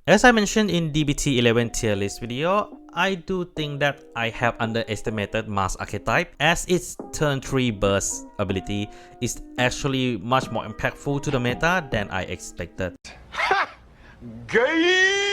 As I mentioned in DBT 11 tier list video, I do think that I have underestimated Masque archetype, as its turn 3 burst ability is actually much more impactful to the meta than I expected. Ha! Gay!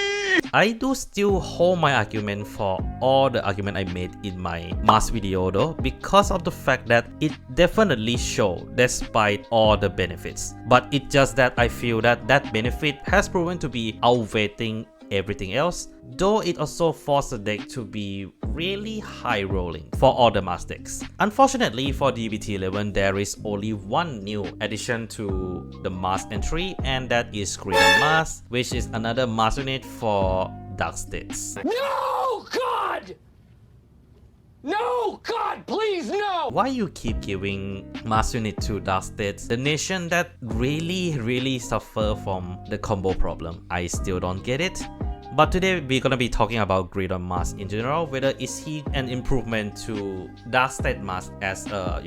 I do still hold my argument for all the argument I made in my Masque video though, because of the fact that it definitely shows despite all the benefits. But it's just that I feel that that benefit has proven to be outweighing everything else, though it also forced the deck to be really high rolling for all the Masque decks. Unfortunately for DBT 11, there is only one new addition to the Masque entry, and that is Greedon Masque, which is another Masque unit for Dark States. No, God! No, God, please, no! Why you keep giving Masque unit to Dark States, the nation that really suffer from the combo problem? I still don't get it. But today we're gonna be talking about Greedon Masque in general, whether is he an improvement to Dark State Masque as a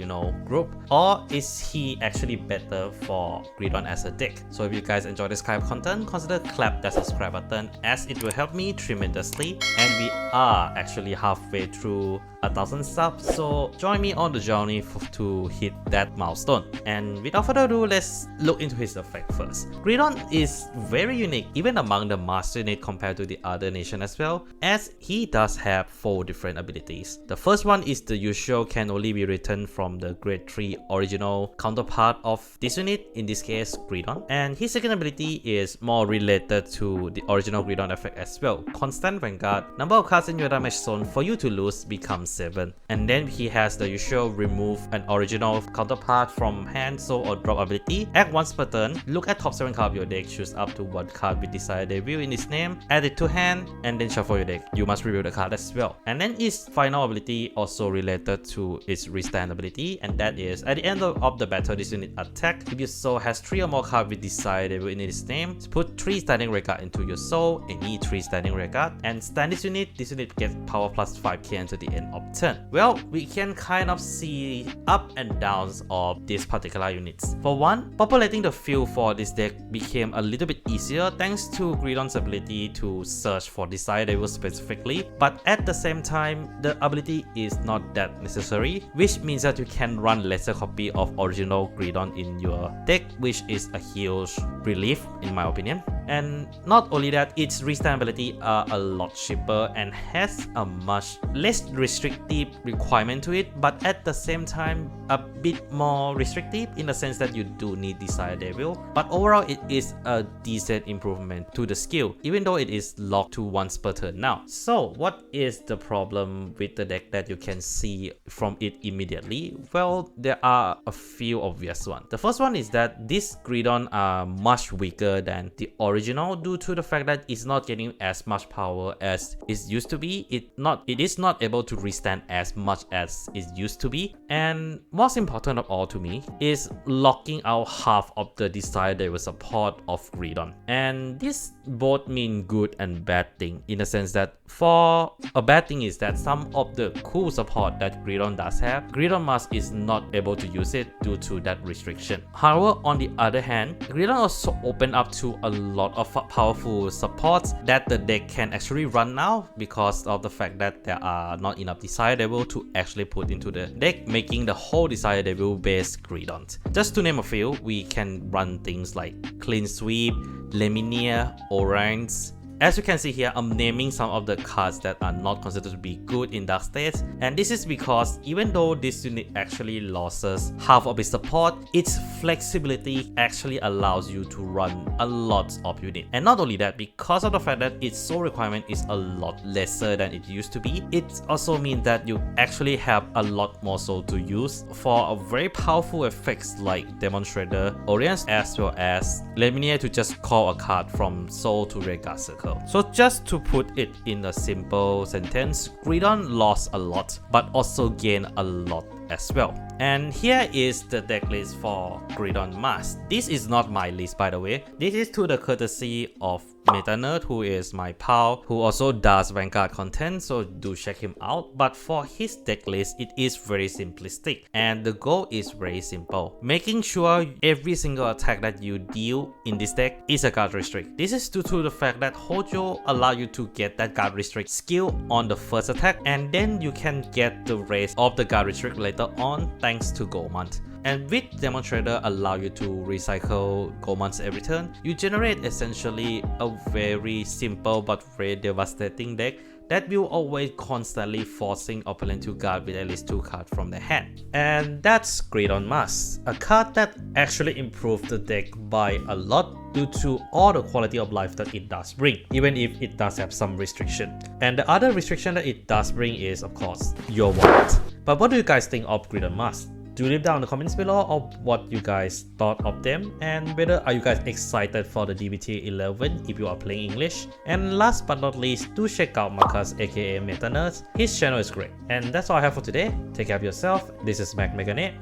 group, or is he actually better for Greedon as a deck. So if you guys enjoy this kind of content, consider clap that subscribe button, as it will help me tremendously, and we are actually halfway through 1,000 subs, so join me on the journey to hit that milestone. And without further ado, let's look into his effect first. Greedon is very unique even among the Masque unit compared to the other nation as well, as he does have 4 different abilities. The first one is the usual can only be written from the grade 3 original counterpart of this unit, in this case Greedon. And his second ability is more related to the original Greedon effect as well. Constant Vanguard, number of cards in your damage zone for you to lose becomes 7. And then he has the usual remove an original counterpart from hand, soul, or drop ability. Act once per turn, look at top 7 cards of your deck, choose up to 1 card with desired devil in its name, add it to hand, and then shuffle your deck. You must reveal the card as well. And then his final ability also related to its restand ability, and that is at the end of the battle, this unit attack. If your soul has 3 or more cards with desired devil in its name, put 3 standing red cards into your soul, any 3 standing red cards, and stand this unit gets power plus 5k until the end of turn. Well, we can kind of see up and downs of these particular units. For one, populating the field for this deck became a little bit easier thanks to Greedon's ability to search for desired devil specifically, but at the same time, the ability is not that necessary, which means that you can run lesser copy of original Greedon in your deck, which is a huge relief in my opinion. And not only that, its restand ability are a lot cheaper and has a much less restrictive requirement to it, but at the same time a bit more restrictive in the sense that you do need desired devil. But overall, it is a decent improvement to the skill, even though it is locked to once per turn now. So what is the problem with the deck that you can see from it immediately? Well, there are a few obvious ones. The first one is that this Greedon are much weaker than the original due to the fact that it's not getting as much power as it used to be. It is not able to restand as much as it used to be, and most important of all to me is locking out half of the desired devil support of Greedon. And this both mean good and bad thing, in the sense that for a bad thing is that some of the cool support that Greedon does have, Greedon Masque is not able to use it due to that restriction. However, on the other hand, Greedon also opened up to a lot of powerful supports that the deck can actually run now, because of the fact that there are not enough desired devil to actually put into the deck, making the whole desired devil based Greedon. Just to name a few, we can run things like Clean Sweep, Laminia, Orange. As you can see here, I'm naming some of the cards that are not considered to be good in Dark States, and this is because even though this unit actually loses half of its support, its flexibility actually allows you to run a lot of units. And not only that, because of the fact that its soul requirement is a lot lesser than it used to be, it also means that you actually have a lot more soul to use for a very powerful effects like Demonstrator, Orion's, as well as Laminia to just call a card from soul to Rega Circle. So just to put it in a simple sentence, Greedon lost a lot, but also gained a lot as well. And here is the deck list for Greedon Masque. This is not my list, by the way. This is to the courtesy of Meta Nerd, who is my pal, who also does Vanguard content, so do check him out. But for his deck list, it is very simplistic, and the goal is very simple. Making sure every single attack that you deal in this deck is a guard restrict. This is due to the fact that Hojo allow you to get that guard restrict skill on the first attack, and then you can get the rest of the guard restrict later on thanks to Goemon. And with Demonstrator allow you to recycle Goemons every turn, you generate essentially a very simple but very devastating deck that will always constantly forcing opponent to guard with at least 2 cards from their hand. And that's Greedon Masque, a card that actually improved the deck by a lot due to all the quality of life that it does bring, even if it does have some restriction. And the other restriction that it does bring is, of course, your wallet. But what do you guys think of Greedon Masque? Do leave down in the comments below of what you guys thought of them, and whether are you guys excited for the DBT 11 if you are playing English. And last but not least, do check out Marcus aka Meta Nerd. His channel is great. And that's all I have for today. Take care of yourself. This is Mac Megane,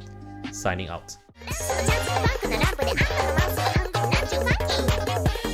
signing out.